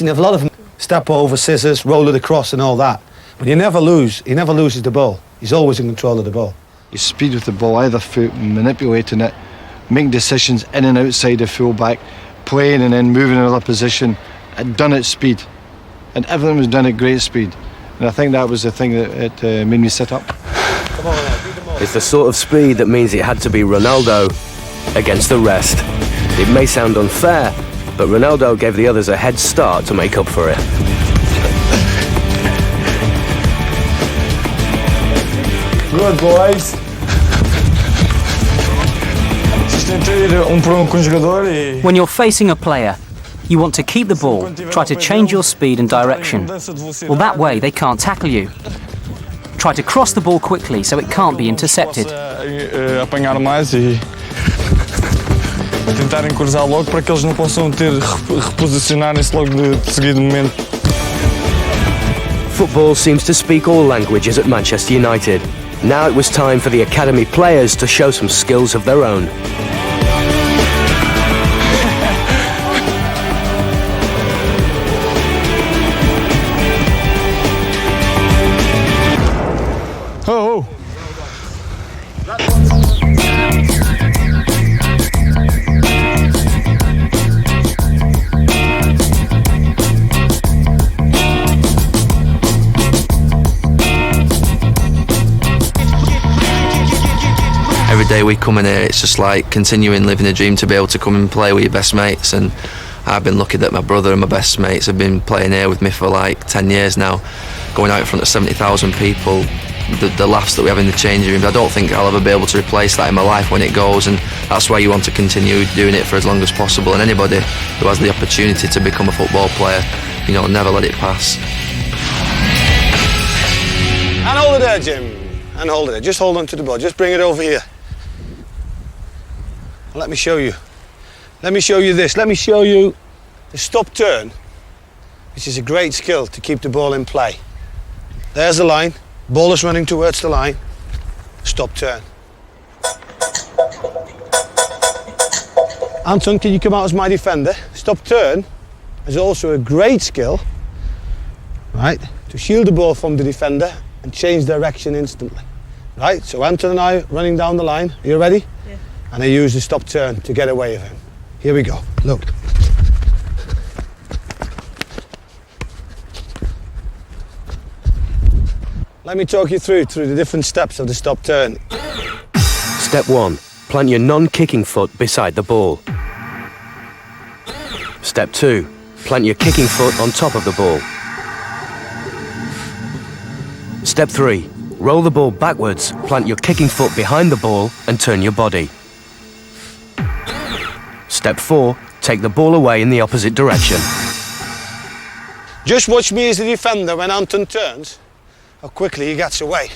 You have a lot of them step over, scissors, roll it across and all that. But he never loses the ball. He's always in control of the ball. His speed with the ball, either foot, manipulating it, making decisions in and outside the fullback, playing and then moving in another position, and done at speed. And everything was done at great speed. And I think that was the thing that made me sit up. Come on, it's the sort of speed that means it had to be Ronaldo against the rest. It may sound unfair, but Ronaldo gave the others a head start to make up for it. Good boys. When you're facing a player, you want to keep the ball, try to change your speed and direction. Well, that way they can't tackle you. Try to cross the ball quickly so it can't be intercepted. Tentarem cruzar logo para que eles não possam reposicionarem-se logo de seguido momento. Football seems to speak all languages at Manchester United. Now it was time for the academy players to show some skills of their own. Oh! Every day we come in here, it's just like continuing living a dream to be able to come and play with your best mates. And I've been lucky that my brother and my best mates have been playing here with me for like 10 years now, going out in front of 70,000 people. The laughs that we have in the changing rooms, I don't think I'll ever be able to replace that in my life when it goes, and that's why you want to continue doing it for as long as possible. And anybody who has the opportunity to become a football player, you know, never let it pass. And hold it there, Jim. And hold it there. Just hold on to the ball. Just bring it over here. Let me show you. Let me show you this. Let me show you the stop turn, which is a great skill to keep the ball in play. There's the line. Ball is running towards the line. Stop turn. Anton, can you come out as my defender? Stop turn is also a great skill, right, to shield the ball from the defender and change direction instantly. Right, so Anton and I running down the line. Are you ready? Yeah. And I use the stop turn to get away with him. Here we go. Look. Let me talk you through the different steps of the stop turn. Step 1. Plant your non-kicking foot beside the ball. Step 2. Plant your kicking foot on top of the ball. Step 3. Roll the ball backwards, plant your kicking foot behind the ball and turn your body. Step 4. Take the ball away in the opposite direction. Just watch me as the defender when Anton turns, how quickly he gets away.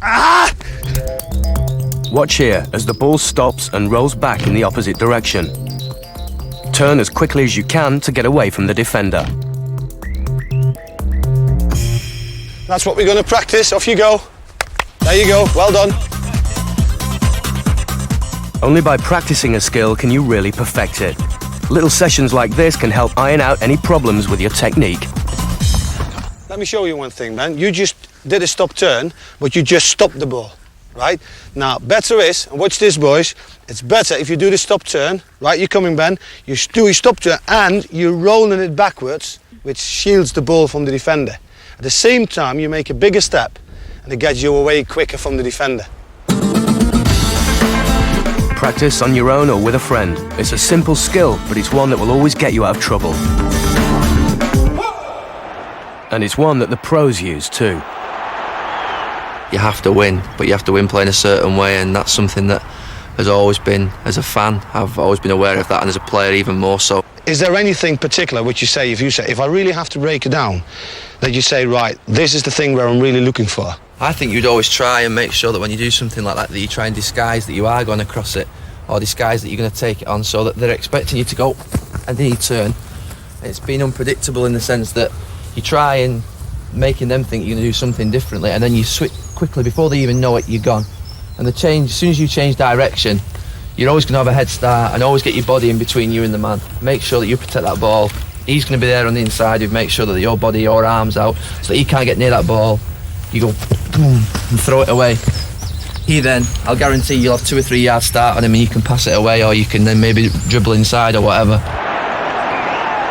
Ah! Watch here as the ball stops and rolls back in the opposite direction. Turn as quickly as you can to get away from the defender. That's what we're going to practice. Off you go. There you go. Well done. Only by practicing a skill can you really perfect it. Little sessions like this can help iron out any problems with your technique. Let me show you one thing, man. You just did a stop turn, but you just stopped the ball, right? Now, better is, and watch this, boys, it's better if you do the stop turn, right? You're coming, Ben, you do a stop turn, and you're rolling it backwards, which shields the ball from the defender. At the same time, you make a bigger step, and it gets you away quicker from the defender. Practice on your own or with a friend. It's a simple skill, but it's one that will always get you out of trouble. And it's one that the pros use too. You have to win, but you have to win playing a certain way, and that's something that has always been, as a fan, I've always been aware of that, and as a player even more so. Is there anything particular which you say, if I really have to break it down, that you say, right, this is the thing where I'm really looking for? I think you'd always try and make sure that when you do something like that, that you try and disguise that you are going to cross it, or disguise that you're going to take it on, so that they're expecting you to go and then you turn. It's been unpredictable in the sense that you try and making them think you're going to do something differently, and then you switch quickly before they even know it, you're gone. And the change, as soon as you change direction, you're always going to have a head start and always get your body in between you and the man. Make sure that you protect that ball. He's going to be there on the inside. You make sure that your body, your arms out, so that he can't get near that ball. You go boom and throw it away. He then, I'll guarantee you'll have 2 or 3 yard start on him, and you can pass it away, or you can then maybe dribble inside or whatever.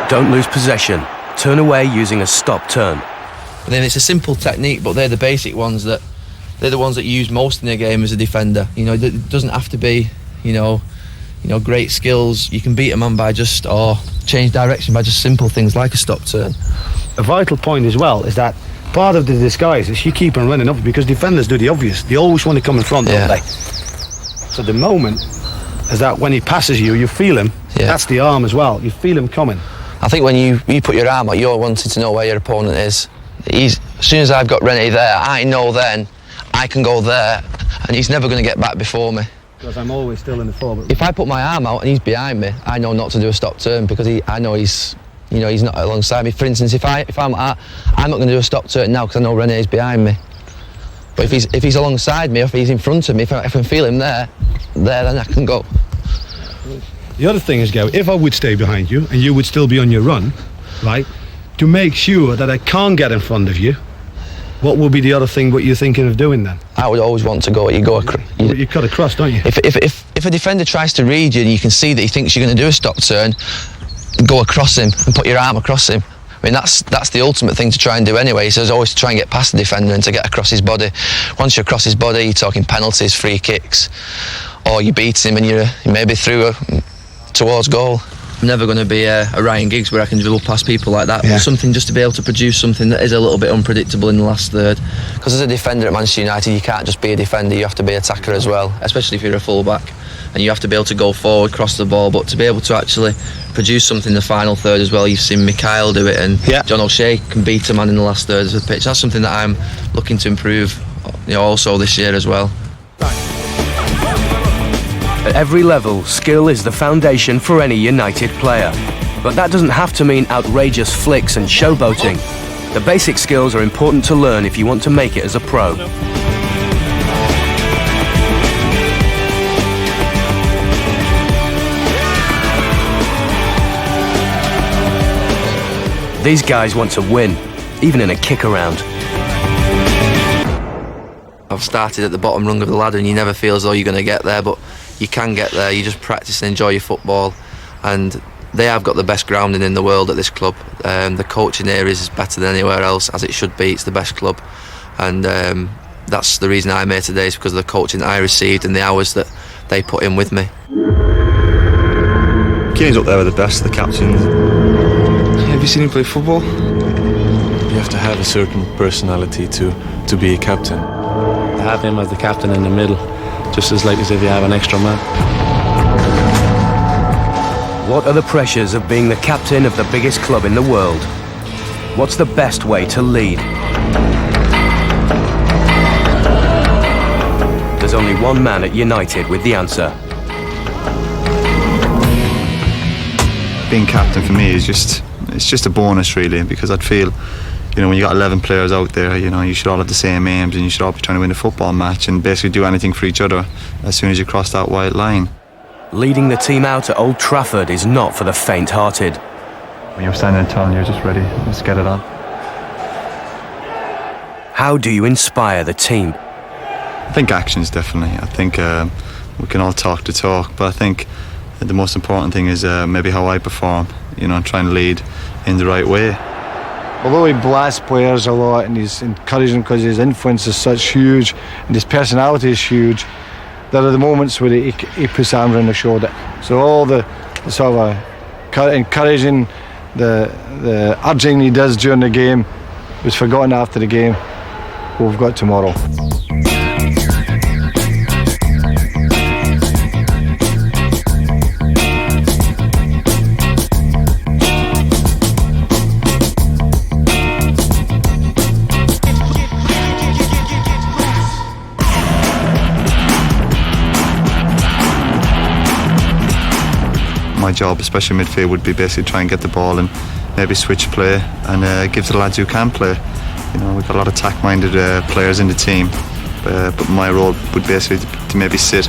Don't lose possession. Turn away using a stop turn. And then it's a simple technique, but they're the basic ones that they're the ones that you use most in the game as a defender. You know, it doesn't have to be, you know, great skills. You can beat a man by just, or change direction by just simple things like a stop turn. A vital point as well is that part of the disguise is you keep on running up, because defenders do the obvious. They always want to come in front, don't they? So the moment is that when he passes you, you feel him. Yeah. That's the arm as well. You feel him coming. I think when you put your arm out, you're wanting to know where your opponent is. As soon as I've got Rennie there, I know then I can go there, and he's never going to get back before me. Because I'm always still in the forward. If I put my arm out and he's behind me, I know not to do a stop turn, because I know he's not alongside me. For instance, if I'm not going to do a stop turn now because I know Rennie is behind me. But if he's alongside me, or if he's in front of me, if I can feel him there, then I can go. The other thing is, Gary, if I would stay behind you and you would still be on your run, right, to make sure that I can't get in front of you, what would be the other thing what you're thinking of doing then? I would always want to go. You cut across, don't you? If a defender tries to read you and you can see that he thinks you're going to do a stop turn, go across him and put your arm across him. I mean, that's the ultimate thing to try and do anyway. So it's always to try and get past the defender and to get across his body. Once you're across his body, you're talking penalties, free kicks, or you beat him and you're maybe through towards goal. I'm never going to be a Ryan Giggs where I can dribble past people like that. Yeah. But something just to be able to produce something that is a little bit unpredictable in the last third. Because as a defender at Manchester United, you can't just be a defender, you have to be an attacker as well, especially if you're a full-back. And you have to be able to go forward, cross the ball, but to be able to actually produce something in the final third as well. You've seen Mikhail do it, and John O'Shea can beat a man in the last third of the pitch. That's something that I'm looking to improve, also this year as well. At every level, skill is the foundation for any United player. But that doesn't have to mean outrageous flicks and showboating. The basic skills are important to learn if you want to make it as a pro. These guys want to win, even in a kick around. I've started at the bottom rung of the ladder and you never feel as though you're going to get there, but you can get there. You just practice and enjoy your football, and they have got the best grounding in the world at this club. The coaching here is better than anywhere else, as it should be. It's the best club, and that's the reason I'm here today, is because of the coaching that I received and the hours that they put in with me. Kane's up there with the best, the captains. Have you seen him play football? You have to have a certain personality to be a captain. To have him as the captain in the middle, just as like as if you have an extra man. What are the pressures of being the captain of the biggest club in the world? What's the best way to lead? There's only one man at United with the answer. Being captain for me is just a bonus, really, because I'd feel, when you got 11 players out there, you should all have the same aims and you should all be trying to win a football match and basically do anything for each other as soon as you cross that white line. Leading the team out at Old Trafford is not for the faint-hearted. When you're standing tall and you're just ready, let's get it on. How do you inspire the team? I think actions, definitely. I think we can all talk the talk, but I think the most important thing is maybe how I perform, and try and lead in the right way. Although he blasts players a lot and he's encouraging because his influence is such huge and his personality is huge, there are the moments where he puts his arm around the shoulder. So all the sort of encouraging, the urging he does during the game was forgotten after the game. We've got tomorrow. My job, especially midfield, would be basically try and get the ball and maybe switch play and give to the lads who can play. We've got a lot of attack-minded players in the team, but my role would basically to maybe sit